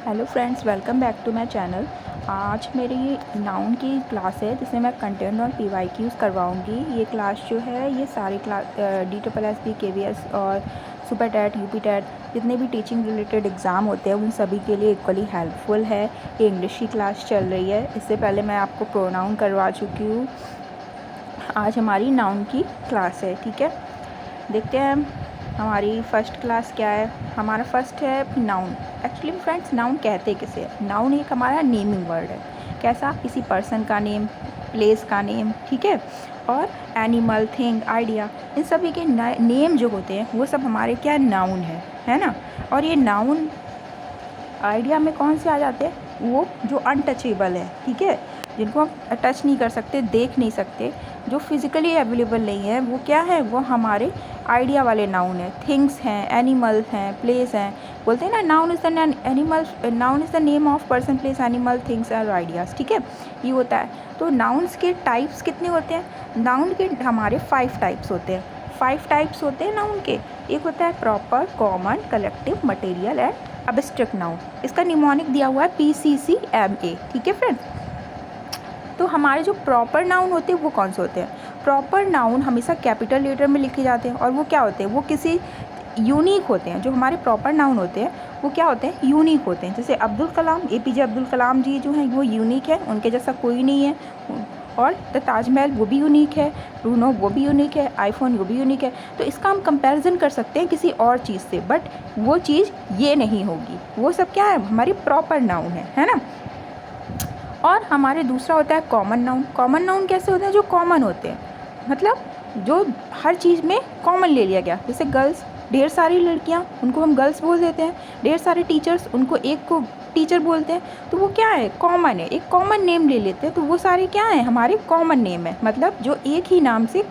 Hello friends, welcome back to my channel. आज मेरी noun की क्लास है जिसमें मैं कंटेंट और PYQs करवाऊंगी। ये क्लास जो है ये सारी क्लास DSSB KVS और सुपर टेट UP टेट जितने भी टीचिंग रिलेटेड एग्ज़ाम होते हैं उन सभी के लिए इक्वली हेल्पफुल है। ये इंग्लिश की क्लास चल रही है। इससे पहले मैं आपको प्रोनाउन करवा चुकी हूँ। आज हमारी नाउन की क्लास है। ठीक है, देखते हैं हमारी फ़र्स्ट क्लास क्या है। हमारा फर्स्ट है नाउन। एक्चुअली फ्रेंड्स, नाउन कहते किसे हैं? नाउन एक हमारा नेमिंग वर्ड है। कैसा? किसी पर्सन का नेम, प्लेस का नेम, ठीक है, और एनिमल, थिंग, आइडिया, इन सभी के नेम जो होते हैं वो सब हमारे क्या नाउन है ना। और ये नाउन आइडिया में कौन से आ जाते हैं? वो जो अनटचेबल है, ठीक है, जिनको हम टच नहीं कर सकते, देख नहीं सकते, जो फिज़िकली अवेलेबल नहीं है, वो क्या है? वो हमारे आइडिया वाले नाउन है। थिंग्स हैं, एनिमल हैं, प्लेस हैं। बोलते हैं ना, noun is the animal, noun is the name of person, place, animal, things और आइडियाज़। ठीक है, ये होता है। तो नाउन्स के टाइप्स कितने होते हैं? नाउन के हमारे 5 टाइप्स होते हैं। 5 टाइप्स होते हैं नाउन के। एक होता है proper, common, collective, material and abstract noun. इसका निमोनिक दिया हुआ है PCCMA। ठीक है फ्रेंड्स, तो हमारे जो प्रॉपर नाउन होते हैं वो कौन से होते हैं? प्रॉपर नाउन हमेशा कैपिटल लेटर में लिखे जाते हैं और वो क्या होते हैं? वो किसी यूनिक होते हैं। जो हमारे प्रॉपर नाउन होते हैं वो क्या होते हैं? यूनिक होते हैं। जैसे अब्दुल कलाम, APJ अब्दुल कलाम जी जो हैं वो यूनिक है, उनके जैसा कोई नहीं है। और द ताजमहल वो भी यूनिक है, ब्रूनो वो भी यूनिक है, आईफोन वो भी यूनिक है। तो इसका हम कंपैरिजन कर सकते हैं किसी और चीज़ से, बट वो चीज़ ये नहीं होगी। वो सब क्या है? हमारी प्रॉपर नाउन है ना। और हमारे दूसरा होता है कॉमन नाउन। कॉमन नाउन कैसे होते हैं? जो कॉमन होते हैं, मतलब जो हर चीज़ में कॉमन ले लिया गया। जैसे गर्ल्स, ढेर सारी लड़कियां, उनको हम गर्ल्स बोल देते हैं। ढेर सारे टीचर्स, उनको एक को टीचर बोलते हैं। तो वो क्या है? कॉमन है, एक कॉमन नेम ले लेते हैं। तो वो सारे क्या हैं? हमारे कॉमन नेम है। मतलब जो एक ही नाम से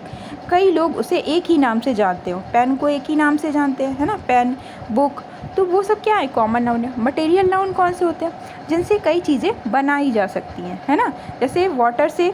कई लोग उसे एक ही नाम से जानते हो। पेन को एक ही नाम से जानते हैं, है ना, पेन, बुक। तो वो सब क्या है? कॉमन नाउन है। मटेरियल नाउन कौन से होते हैं? जिनसे कई चीज़ें बनाई जा सकती हैं, है ना। जैसे वाटर से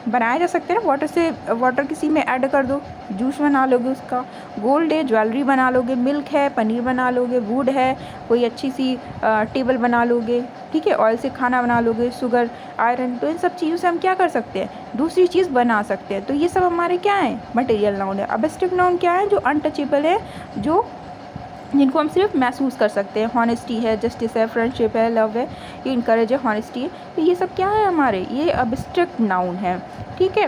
बनाया जा सकते हैं ना, वाटर से वाटर किसी में ऐड कर दो, जूस बना लोगे उसका। गोल्ड है, ज्वेलरी बना लोगे। मिल्क है, पनीर बना लोगे। वुड है, कोई अच्छी सी टेबल बना लोगे। ठीक है, ऑयल से खाना बना लोगे। शुगर, आयरन, तो इन सब चीज़ों से हम क्या कर सकते हैं? दूसरी चीज़ बना सकते हैं। तो ये सब हमारे क्या है? मटेरियल नाउन है। एब्स्ट्रैक्ट नाउन क्या है? जो अनटचेबल है, जो जिनको हम सिर्फ महसूस कर सकते हैं। हॉनेस्टी है, जस्टिस है, फ्रेंडशिप है, लव है, ये इनकरेज है, हॉनेस्टी है। तो ये सब क्या है हमारे? ये एब्स्ट्रैक्ट नाउन है। ठीक है,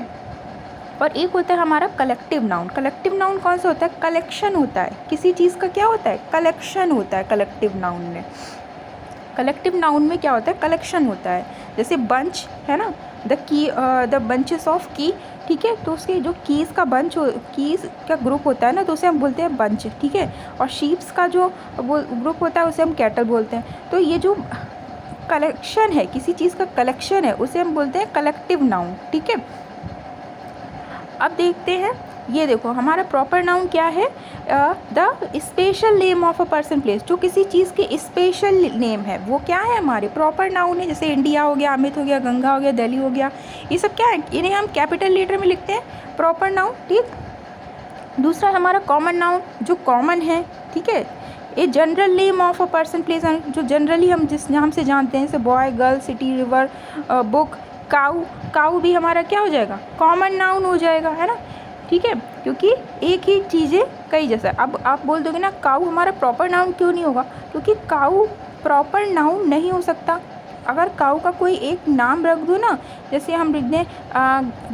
और एक होता है हमारा कलेक्टिव नाउन। कलेक्टिव नाउन कौन सा होता है? कलेक्शन होता है किसी चीज़ का। क्या होता है? कलेक्शन होता है कलेक्टिव नाउन में। कलेक्टिव नाउन में क्या होता है? कलेक्शन होता है। जैसे बंच है ना, द बंचेस ऑफ की। ठीक है, तो उसके जो कीज़ का बंच हो, कीज़ का ग्रुप होता है ना, तो उसे हम बोलते हैं बंच। ठीक है, और शीप्स का जो वो ग्रुप होता है उसे हम कैटल बोलते हैं। तो ये जो कलेक्शन है, किसी चीज़ का कलेक्शन है, उसे हम बोलते हैं कलेक्टिव नाउन। ठीक है, अब देखते हैं। ये देखो, हमारा प्रॉपर नाउन क्या है? The special name of a person, place. जो किसी चीज़ के स्पेशल नेम है वो क्या है? हमारे प्रॉपर नाउन है। जैसे इंडिया हो गया, अमित हो गया, गंगा हो गया, दिल्ली हो गया, ये सब क्या है? इन्हें हम कैपिटल लेटर में लिखते हैं, प्रॉपर नाउन। ठीक, दूसरा हमारा कॉमन नाउन, जो कॉमन है। ठीक है, a general name of a person, place, जो जनरली हम जिस नाम से जानते हैं, जैसे boy, girl, city, river, book, cow. Cow भी हमारा क्या हो जाएगा? कॉमन नाउन हो जाएगा, है ना। ठीक है, क्योंकि एक ही चीज़ें कई जैसा। अब आप बोल दोगे ना, काऊ हमारा प्रॉपर नाउन क्यों नहीं होगा? क्योंकि काऊ प्रॉपर नाउन नहीं हो सकता। अगर काऊ का कोई एक नाम रख दो ना, जैसे हम लिख दें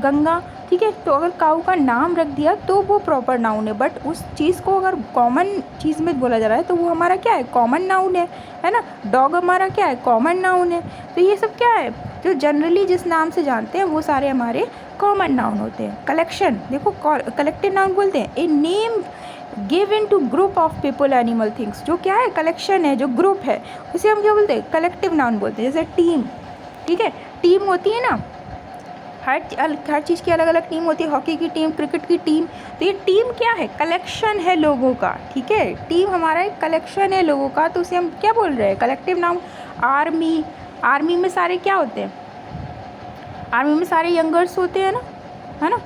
गंगा, ठीक है, तो अगर काऊ का नाम रख दिया तो वो प्रॉपर नाउन है। बट उस चीज़ को अगर कॉमन चीज़ में बोला जा रहा है तो वो हमारा क्या है? कॉमन नाउन है ना। डॉग हमारा क्या है? कॉमन नाउन है। तो ये सब क्या है? जो जनरली जिस नाम से जानते हैं वो सारे हमारे कॉमन नाउन होते हैं। कलेक्शन देखो, कलेक्टिव नाउन बोलते हैं a name given to group of people, animal, things. जो क्या है? कलेक्शन है, जो ग्रुप है, उसे हम क्या बोलते हैं? कलेक्टिव नाउन बोलते हैं। जैसे टीम, ठीक है, टीम होती है ना, हर चीज़ की अलग अलग टीम होती है। हॉकी की टीम, क्रिकेट की टीम। तो ये टीम क्या है? कलेक्शन है लोगों का। ठीक है, टीम हमारा एक कलेक्शन है लोगों का, तो उसे हम क्या बोल रहे हैं? Collective noun. आर्मी, आर्मी में सारे क्या होते हैं? आर्मी में सारे यंगर्स होते हैं ना, है ना।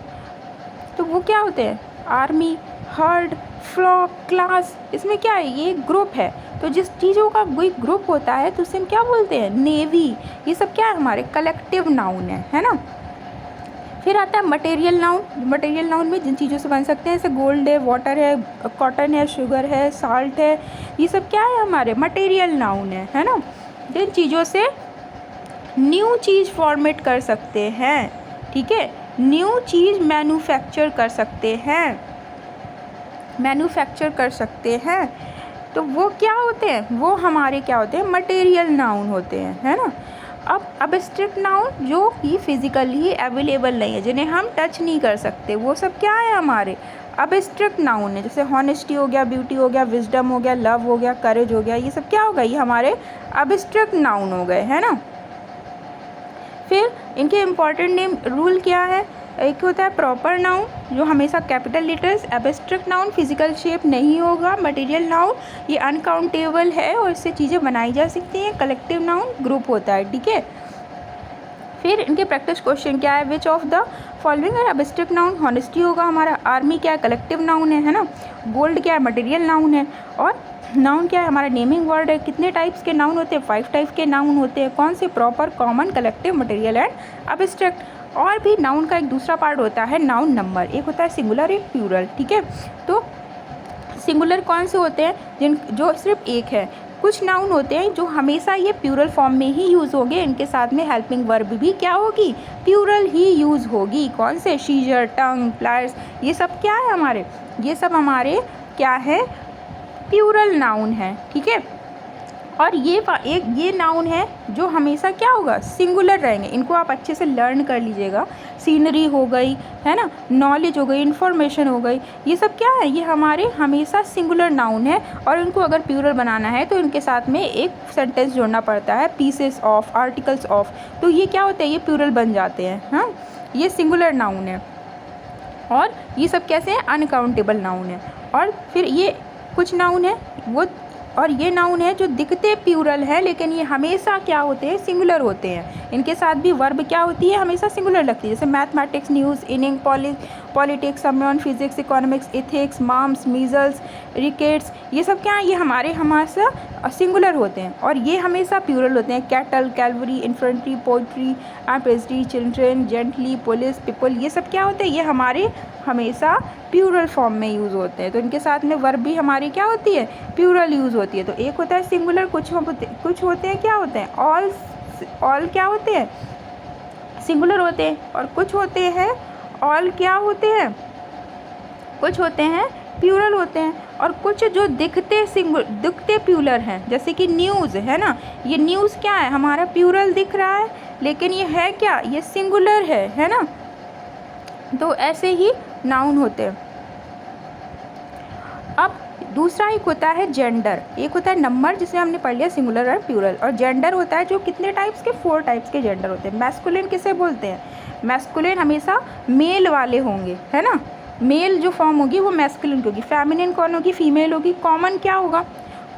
तो वो क्या होते हैं? Army, herd, flock, class. इसमें क्या है? ये ग्रुप है। तो जिस चीज़ों का कोई ग्रुप होता है तो उसे हम क्या बोलते हैं, नेवी। ये सब क्या है, हमारे कलेक्टिव नाउन है ना। फिर आता है मटेरियल नाउन। मटेरियल नाउन में जिन चीज़ों से बन सकते हैं, जैसे गोल्ड है, वाटर है, कॉटन है, शुगर है, साल्ट है, ये सब क्या है, हमारे मटेरियल नाउन है ना। जिन चीज़ों से न्यू चीज़ फॉर्मेट कर सकते हैं, ठीक है, न्यू चीज़ मैन्युफैक्चर कर सकते हैं, मैन्युफैक्चर कर सकते हैं, तो वो क्या होते हैं, वो हमारे क्या होते हैं, मटेरियल नाउन होते हैं, है ना। अब एब्स्ट्रैक्ट नाउन जो कि फिज़िकली अवेलेबल नहीं है, जिन्हें हम टच नहीं कर सकते, वो सब क्या है, हमारे एब्स्ट्रैक्ट नाउन है। जैसे हॉनेस्टी हो गया, ब्यूटी हो गया, विजडम हो गया, लव हो गया, करेज हो गया, ये सब क्या होगा, ये हमारे एब्स्ट्रैक्ट नाउन हो गए, है ना। फिर इनके इम्पॉर्टेंट नेम रूल क्या है, एक होता है प्रॉपर नाउन जो हमेशा capital letters, abstract noun physical shape नहीं होगा, मटेरियल नाउन ये अनकाउंटेबल है और इससे चीज़ें बनाई जा सकती हैं, कलेक्टिव नाउन ग्रुप होता है, ठीक है। फिर इनके प्रैक्टिस क्वेश्चन क्या है, विच ऑफ द फॉलोइंग है एब्स्ट्रैक्ट नाउन, हॉनेस्टी होगा हमारा, आर्मी क्या है, कलेक्टिव नाउन है ना, गोल्ड क्या है, मटेरियल नाउन है, और नाउन क्या है, हमारा नेमिंग वर्ड है। कितने टाइप्स के नाउन होते हैं, 5 टाइप के नाउन होते हैं। कौन से, proper, common, collective, material and abstract. और भी नाउन का एक दूसरा पार्ट होता है नाउन नंबर, एक होता है सिंगुलर, एक प्लूरल, ठीक है। तो सिंगुलर कौन से होते हैं, जिन जो सिर्फ एक है। कुछ नाउन होते हैं जो हमेशा ये प्लूरल फॉर्म में ही यूज़ होंगे, इनके साथ में हेल्पिंग वर्ब भी क्या होगी, प्लूरल ही यूज़ होगी। कौन से, सीजर, टंग, प्लायर्स, ये सब क्या है हमारे, ये सब हमारे क्या है, प्लूरल नाउन है, ठीक है। और ये नाउन है जो हमेशा क्या होगा, सिंगुलर रहेंगे। इनको आप अच्छे से लर्न कर लीजिएगा। सीनरी हो गई, है ना, नॉलेज हो गई, इन्फॉर्मेशन हो गई, ये सब क्या है, ये हमारे हमेशा सिंगुलर नाउन है। और इनको अगर प्लूरल बनाना है तो इनके साथ में एक सेंटेंस जोड़ना पड़ता है, पीसेस ऑफ, आर्टिकल्स ऑफ, तो ये क्या होता है, ये प्लूरल बन जाते हैं। हाँ, ये सिंगुलर नाउन है। और ये सब कैसे हैं, अनकाउंटेबल नाउन है। और फिर ये कुछ नाउन है वो, और ये नाउन है जो दिखते प्लूरल है लेकिन ये हमेशा क्या होते हैं, सिंगुलर होते हैं। इनके साथ भी वर्ब क्या होती है, हमेशा सिंगुलर लगती है। जैसे मैथमेटिक्स, न्यूज़, इनिंग, पॉलिटिक्स, सम्मान, physics, economics, ethics, mums, measles, rickets, ये सब क्या है, ये हमेशा सिंगुलर होते हैं और ये हमेशा प्लूरल होते हैं। Cattle, Calvary, infantry, poetry, pastry, children, gently, police, people, ये सब क्या होते हैं, ये हमारे हमेशा प्लूरल फॉर्म में यूज़ होते हैं। तो इनके साथ में वर्ब भी हमारी क्या होती है, प्लूरल यूज़ होती है। तो एक होता है सिंगुलर, कुछ होते हैं क्या होते हैं, ऑल क्या होते हैं, सिंगुलर होते हैं। और कुछ होते हैं ऑल क्या होते हैं, कुछ होते हैं प्लूरल होते हैं। और कुछ जो दिखते प्लूरल हैं, जैसे कि न्यूज़ है ना, ये न्यूज़ क्या है, हमारा प्लूरल दिख रहा है लेकिन ये है क्या, ये सिंगुलर है ना। तो ऐसे ही नाउन होते हैं। अब दूसरा एक होता है जेंडर, एक होता है नंबर जिसमें हमने पढ़ लिया सिंगुलर और प्लूरल, और जेंडर होता है जो कितने टाइप्स के, 4 टाइप्स के जेंडर होते हैं। मैस्कुलिन किसे बोलते हैं, मैस्कुलिन हमेशा मेल वाले होंगे, है ना, मेल जो फॉर्म होगी वो मैस्कुलिन की होगी। फेमिनिन कौन होगी, फीमेल होगी। कॉमन क्या होगा,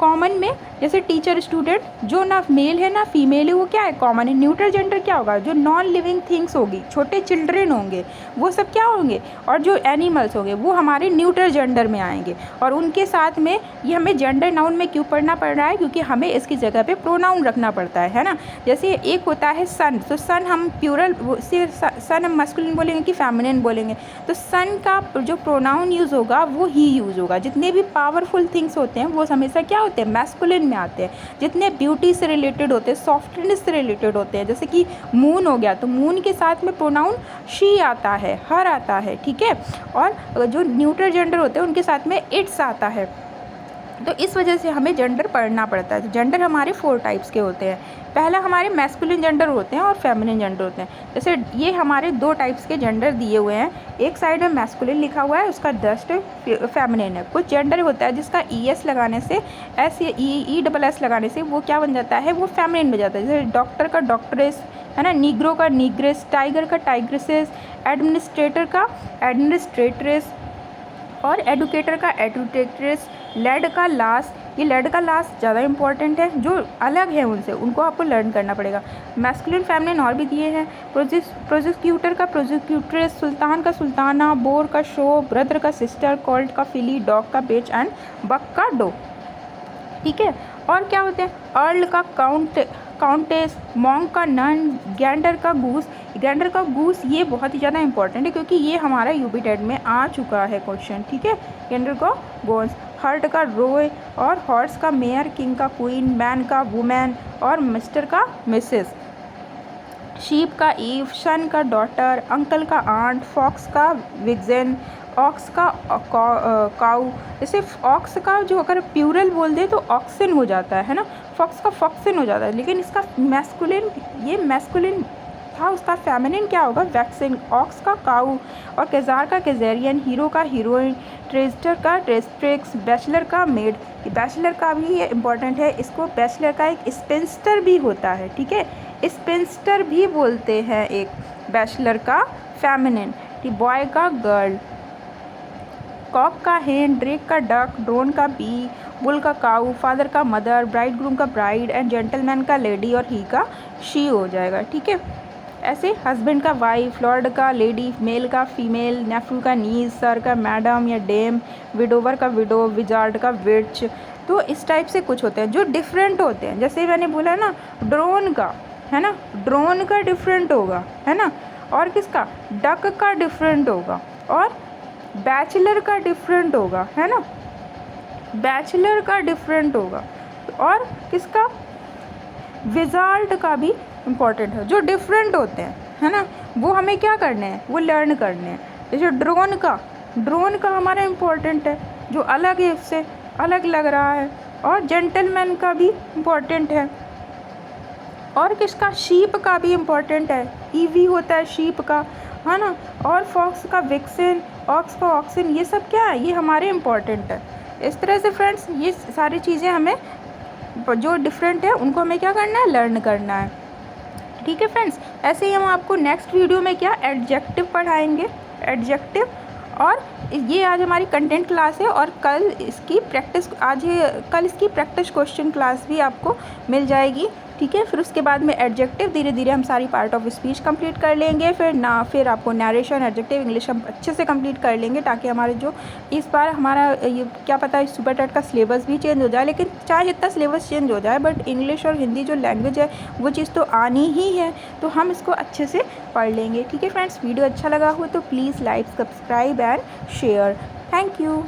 कॉमन में जैसे टीचर, स्टूडेंट, जो ना मेल है ना फीमेल है वो क्या है, कॉमन है। न्यूट्रल जेंडर क्या होगा, जो नॉन लिविंग थिंग्स होगी, छोटे चिल्ड्रेन होंगे वो सब क्या होंगे, और जो एनिमल्स होंगे वो हमारे न्यूट्रल जेंडर में आएंगे। और उनके साथ में ये हमें जेंडर नाउन में क्यों पढ़ना पड़ रहा है, क्योंकि हमें इसकी जगह पे प्रोनाउन रखना पड़ता है ना। जैसे एक होता है सन, तो सन हम प्लूरल से सन हम मैस्कुलिन बोलेंगे कि फेमिनिन बोलेंगे, तो सन का जो प्रोनाउन यूज़ होगा वो ही यूज़ होगा। जितने भी पावरफुल थिंग्स होते हैं वो हमेशा क्या होते हैं, मैस्कुलिन में आते हैं। जितने ब्यूटी से रिलेटेड होते हैं, सॉफ्टनेस से रिलेटेड होते हैं, जैसे कि मून हो गया तो मून के साथ में प्रोनाउन शी आता है, हर आता है, ठीक है। और जो न्यूट्रल जेंडर होते हैं उनके साथ में इट्स आता है। तो इस वजह से हमें जेंडर पढ़ना पड़ता है। तो जेंडर हमारे 4 टाइप्स के होते हैं। पहला हमारे मैस्कुलिन जेंडर होते हैं और फेमिनिन जेंडर होते हैं। जैसे ये हमारे 2 टाइप्स के जेंडर दिए हुए हैं, एक साइड में मैस्कुलिन लिखा हुआ है, उसका जस्ट फेमिनिन है। कुछ जेंडर होता है जिसका ES लगाने से, ESS लगाने से वो क्या बन जाता है, वो फेमिनिन बन जाता है। जैसे डॉक्टर का डॉक्टरेस, है ना, नीग्रो का नीग्रेस, टाइगर का टाइग्रेसेस, एडमिनिस्ट्रेटर का एडमिनिस्ट्रेट्रेस, और एडुकेटर का एडुकेट्रेस, लेड का लास, ये लेड का लास ज़्यादा इंपॉर्टेंट है, जो अलग है उनसे, उनको आपको लर्न करना पड़ेगा। मैस्कुलिन फेमिनिन और भी दिए हैं, प्रोसिक्यूटर का प्रोसिक्यूट्रेस, सुल्तान का सुल्ताना, बोर का शो, ब्रदर का सिस्टर, कॉल्ट का फिली, डॉग का बिच एंड बक का डो, ठीक है। और क्या होते हैं, अर्ल का काउंटेस, मॉन्क का नन, गैंडर का गूस। गैंडर का गूस ये बहुत ही ज़्यादा इंपॉर्टेंट है क्योंकि ये हमारा यूपी टेट में आ चुका है क्वेश्चन, ठीक है। गैंडर का गोन्स, हर्ट का रोय, और हॉर्स का मेयर, किंग का क्वीन, मैन का वुमेन, और मिस्टर का मिसेस। शीप का ईव, सन का डॉटर, अंकल का आंट, फॉक्स का विगजन, ऑक्स का काऊ। जैसे ऑक्स का जो अगर प्यूरल बोल दे तो ऑक्सिन हो जाता है ना, फॉक्स का फॉक्सिन हो जाता है, लेकिन इसका मैस्कुलिन, ये मैस्कुलिन था, उसका फेमिनिन क्या होगा, वैक्सिन। ऑक्स का काऊ, और केजार का केजेरियन, हीरो का हीरोइन, ट्रेस्टर का ट्रेस्ट्रिक्स, बैचलर का मेड। बैचलर का भी ये इंपॉर्टेंट है, इसको बैचलर का एक स्पेंस्टर भी होता है, ठीक है, स्पेंस्टर भी बोलते हैं एक बैचलर का फेमिनिन। बॉय का गर्ल, कॉक का हेन, ड्रेक का डक, ड्रोन का बी, बुल का काऊ, फादर का मदर, ब्राइड ग्रूम का ब्राइड, एंड जेंटलमैन का लेडी, और ही का शी हो जाएगा, ठीक है। ऐसे हस्बैंड का वाइफ, लॉर्ड का लेडी, मेल का फीमेल, नेफ्यू का नीज, सर का मैडम या डेम, विडोवर का विडो, विजार्ड का विच। तो इस टाइप से कुछ होते हैं जो डिफरेंट होते हैं। जैसे मैंने बोला ना, ड्रोन का है ना, ड्रोन का डिफरेंट होगा, है ना, और किसका, डक का डिफरेंट होगा, और बैचलर का डिफरेंट होगा, है ना, बैचलर का डिफरेंट होगा, और किसका, विजार्ड का भी इम्पोर्टेंट है। जो डिफरेंट होते हैं, है ना, वो हमें क्या करने हैं, वो लर्न करने हैं। जैसे ड्रोन का हमारा इम्पोर्टेंट है, जो अलग है, उससे अलग लग रहा है, और जेंटलमैन का भी इम्पोर्टेंट है, और किसका, शीप का भी इम्पोर्टेंट है, ईवी होता है शीप का, है ना, और फॉक्स का विक्सिन, ऑक्स का ऑक्सिन, ये सब क्या है, ये हमारे इम्पोर्टेंट है। इस तरह से फ्रेंड्स ये सारी चीज़ें हमें जो डिफरेंट है उनको हमें क्या करना है, लर्न करना है, ठीक है फ्रेंड्स। ऐसे ही हम आपको नेक्स्ट वीडियो में क्या, एडजेक्टिव पढ़ाएंगे, एडजेक्टिव। और ये आज हमारी कंटेंट क्लास है, और कल इसकी प्रैक्टिस क्वेश्चन क्लास भी आपको मिल जाएगी, ठीक है। फिर उसके बाद में एडजेक्टिव, धीरे धीरे हम सारी पार्ट ऑफ स्पीच कंप्लीट कर लेंगे। फिर आपको नरेशन, एडजेक्टिव, इंग्लिश हम अच्छे से कंप्लीट कर लेंगे, ताकि हमारे जो इस बार हमारा ये क्या पता है सुपर टेट का सिलेबस भी चेंज हो जाए, लेकिन चाहे जितना सिलेबस चेंज हो जाए, बट इंग्लिश और हिंदी जो लैंग्वेज है वो चीज़ तो आनी ही है, तो हम इसको अच्छे से पढ़ लेंगे, ठीक है फ्रेंड्स। वीडियो अच्छा लगा हो तो please like, subscribe and share. Thank you.